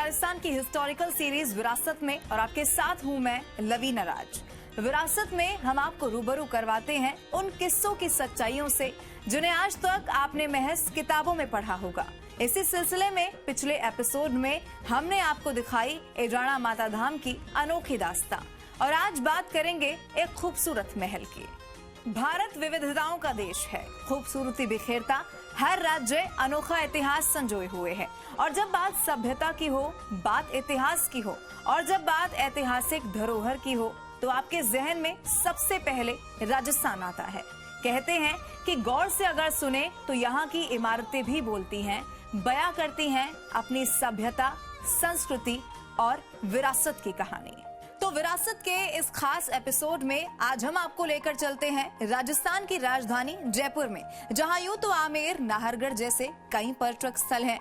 राजस्थान की historical series विरासत में और आपके साथ हूं मैं लवीना राज। विरासत में हम आपको रूबरू करवाते हैं उन किस्सों की सच्चाइयों से जिन्हें आज तक आपने महज किताबों में पढ़ा होगा। इसी सिलसिले में पिछले एपिसोड में हमने आपको दिखाई एडाणा माता धाम की अनोखी दास्तां और आज बात करेंगे एक खूबसूरत महल की। भारत विविधताओं का देश है, खूबसूरती बिखेरता हर राज्य अनोखा इतिहास संजोए हुए है। और जब बात सभ्यता की हो, बात इतिहास की हो और जब बात ऐतिहासिक धरोहर की हो तो आपके जहन में सबसे पहले राजस्थान आता है। कहते हैं कि गौर से अगर सुने तो यहाँ की इमारतें भी बोलती हैं, बयां करती हैं अपनी सभ्यता, संस्कृति और विरासत की कहानी। तो विरासत के इस खास एपिसोड में आज हम आपको लेकर चलते हैं राजस्थान की राजधानी जयपुर में, जहां यूं तो आमेर, नाहरगढ़ जैसे कई पर्यटक स्थल हैं,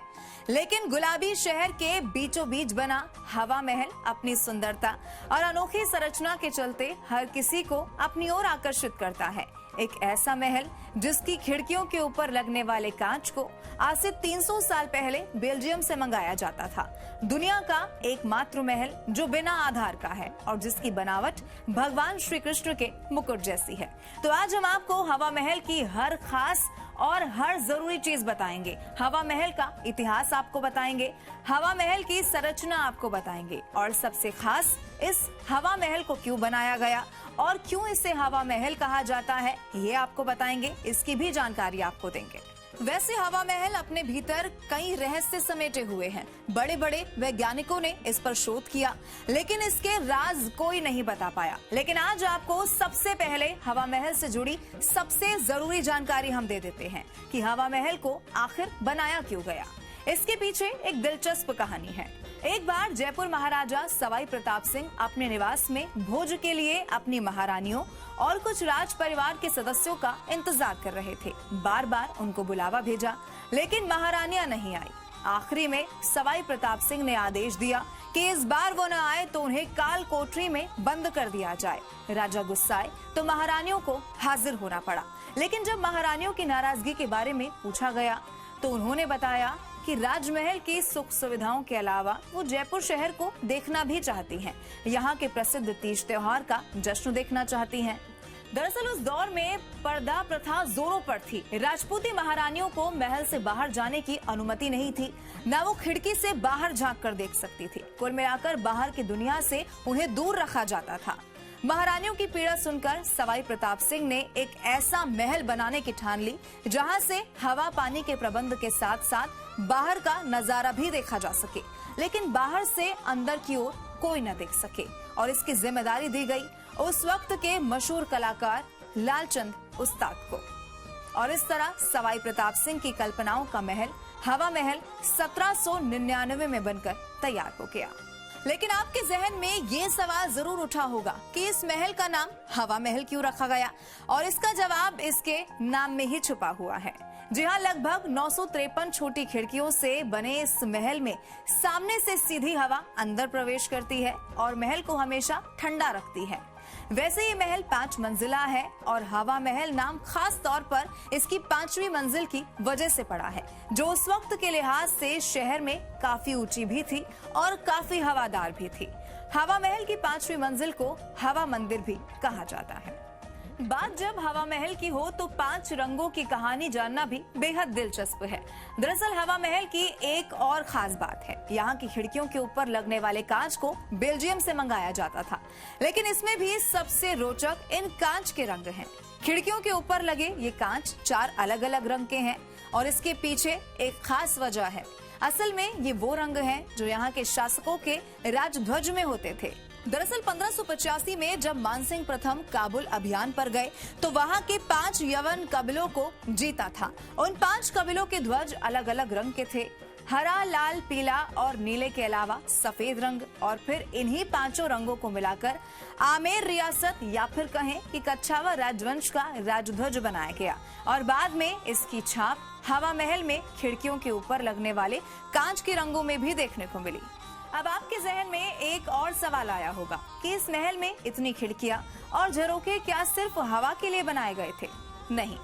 लेकिन गुलाबी शहर के बीचों बीच बना हवा महल अपनी सुंदरता और अनोखी संरचना के चलते हर किसी को अपनी ओर आकर्षित करता है। एक ऐसा महल जिसकी खिड़कियों के ऊपर लगने वाले कांच को आज से 300 साल पहले बेल्जियम से मंगाया जाता था। दुनिया का एकमात्र महल जो बिना आधार का है और जिसकी बनावट भगवान श्री कृष्ण के मुकुट जैसी है। तो आज हम आपको हवा महल की हर खास और हर जरूरी चीज बताएंगे। हवा महल का इतिहास आपको बताएंगे, हवा महल की संरचना आपको बताएंगे और सबसे खास इस हवा महल को क्यों बनाया गया और क्यों इसे हवा महल कहा जाता है, ये आपको बताएंगे। इसकी भी जानकारी आपको देंगे। वैसे हवा महल अपने भीतर कई रहस्य समेटे हुए हैं। बड़े बड़े वैज्ञानिकों ने इस पर शोध किया, लेकिन इसके राज कोई नहीं बता पाया। लेकिन आज आपको सबसे पहले हवा महल से जुड़ी सबसे जरूरी जानकारी हम दे देते हैं कि हवा महल को आखिर बनाया क्यों गया। इसके पीछे एक दिलचस्प कहानी है। एक बार जयपुर महाराजा सवाई प्रताप सिंह अपने निवास में भोज के लिए अपनी महारानियों और कुछ राज परिवार के सदस्यों का इंतजार कर रहे थे। बार बार उनको बुलावा भेजा, लेकिन महारानियां नहीं आई। आखिरी में सवाई प्रताप सिंह ने आदेश दिया कि इस बार वो न आए तो उन्हें काल कोठरी में बंद कर दिया जाए। राजा गुस्साए तो महारानियों को हाजिर होना पड़ा, लेकिन जब महारानियों की नाराजगी के बारे में पूछा गया तो उन्होंने बताया कि राजमहल की सुख सुविधाओं के अलावा वो जयपुर शहर को देखना भी चाहती हैं। यहाँ के प्रसिद्ध तीज त्योहार का जश्न देखना चाहती हैं। दरअसल उस दौर में पर्दा प्रथा जोरों पर थी। राजपूती महारानियों को महल से बाहर जाने की अनुमति नहीं थी, न वो खिड़की से बाहर झांक कर देख सकती थी। कुल मिलाकर बाहर की दुनिया से उन्हें दूर रखा जाता था। महारानियों की पीड़ा सुनकर सवाई प्रताप सिंह ने एक ऐसा महल बनाने की ठान ली जहां से हवा पानी के प्रबंध के साथ साथ बाहर का नजारा भी देखा जा सके, लेकिन बाहर से अंदर की ओर कोई न देख सके। और इसकी जिम्मेदारी दी गई उस वक्त के मशहूर कलाकार लालचंद उस्ताद को। और इस तरह सवाई प्रताप सिंह की कल्पनाओं का महल हवा महल 1799 में बनकर तैयार हो गया। लेकिन आपके जहन में ये सवाल जरूर उठा होगा कि इस महल का नाम हवा महल क्यों रखा गया, और इसका जवाब इसके नाम में ही छुपा हुआ है। जी हाँ, लगभग 953 छोटी खिड़कियों से बने इस महल में सामने से सीधी हवा अंदर प्रवेश करती है और महल को हमेशा ठंडा रखती है। वैसे ये महल 5 मंजिला है और हवा महल नाम खास तौर पर इसकी 5वीं मंजिल की वजह से पड़ा है, जो उस वक्त के लिहाज से शहर में काफी ऊंची भी थी और काफी हवादार भी थी। हवा महल की 5वीं मंजिल को हवा मंदिर भी कहा जाता है। बात जब हवा महल की हो तो 5 रंगों की कहानी जानना भी बेहद दिलचस्प है। दरअसल हवा महल की एक और खास बात है, यहाँ की खिड़कियों के ऊपर लगने वाले कांच को बेल्जियम से मंगाया जाता था, लेकिन इसमें भी सबसे रोचक इन कांच के रंग हैं। खिड़कियों के ऊपर लगे ये कांच 4 अलग अलग रंग के हैं और इसके पीछे एक खास वजह है। असल में ये वो रंग हैं जो यहाँ के शासकों के राजध्वज में होते थे। दरअसल 1585 में जब मानसिंह प्रथम काबुल अभियान पर गए तो वहाँ के 5 यवन कबीलों को जीता था। उन 5 कबीलों के ध्वज अलग अलग रंग के थे, हरा, लाल, पीला और नीले के अलावा सफेद रंग। और फिर इन्हीं 5 रंगों को मिलाकर आमेर रियासत या फिर कहें कि कच्छावा राजवंश का राजध्वज बनाया गया और बाद में इसकी छाप हवा महल में खिड़कियों के ऊपर लगने वाले कांच के रंगों में भी देखने को मिली। अब आपके जहन में एक और सवाल आया होगा कि इस महल में इतनी खिड़कियां और झरोखे क्या सिर्फ हवा के लिए बनाए गए थे? नहीं,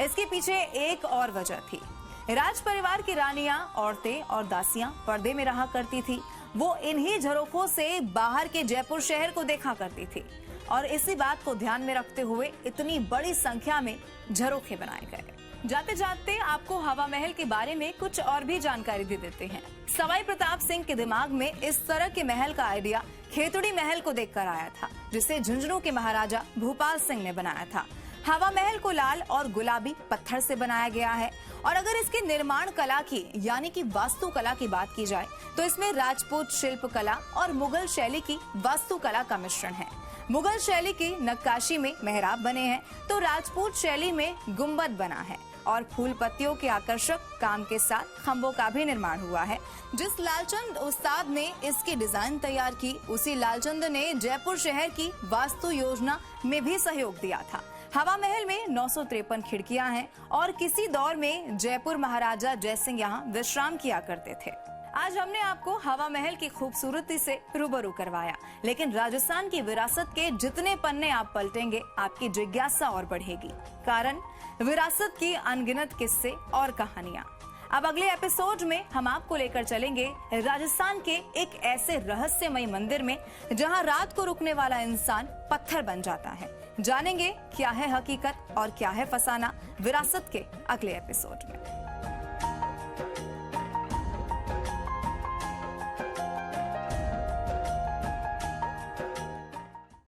इसके पीछे एक और वजह थी। राज परिवार की रानियां, औरतें और दासियां पर्दे में रहा करती थी। वो इन्हीं झरोखों से बाहर के जयपुर शहर को देखा करती थी और इसी बात को ध्यान में रखते हुए इतनी बड़ी संख्या में झरोखे बनाए गए। जाते जाते आपको हवा महल के बारे में कुछ और भी जानकारी दे देते हैं। सवाई प्रताप सिंह के दिमाग में इस तरह के महल का आइडिया खेतड़ी महल को देखकर आया था, जिसे झुंझुनू के महाराजा भूपाल सिंह ने बनाया था। हवा महल को लाल और गुलाबी पत्थर से बनाया गया है और अगर इसके निर्माण कला की यानी कि वास्तुकला की बात की जाए तो इसमें राजपूत शिल्प कला और मुगल शैली की वास्तुकला का मिश्रण है। मुगल शैली की नक्काशी में मेहराब बने हैं तो राजपूत शैली में गुंबद बना है और फूल पत्तियों के आकर्षक काम के साथ खंभों का भी निर्माण हुआ है। जिस लालचंद उस्ताद ने इसकी डिजाइन तैयार की, उसी लालचंद ने जयपुर शहर की वास्तु योजना में भी सहयोग दिया था। हवा महल में 953 खिड़कियां हैं और किसी दौर में जयपुर महाराजा जयसिंह यहाँ विश्राम किया करते थे। आज हमने आपको हवा महल की खूबसूरती से रूबरू करवाया, लेकिन राजस्थान की विरासत के जितने पन्ने आप पलटेंगे आपकी जिज्ञासा और बढ़ेगी, कारण विरासत की अनगिनत किस्से और कहानियां। अब अगले एपिसोड में हम आपको लेकर चलेंगे राजस्थान के एक ऐसे रहस्यमय मंदिर में जहां रात को रुकने वाला इंसान पत्थर बन जाता है। जानेंगे क्या है हकीकत और क्या है फसाना विरासत के अगले एपिसोड में।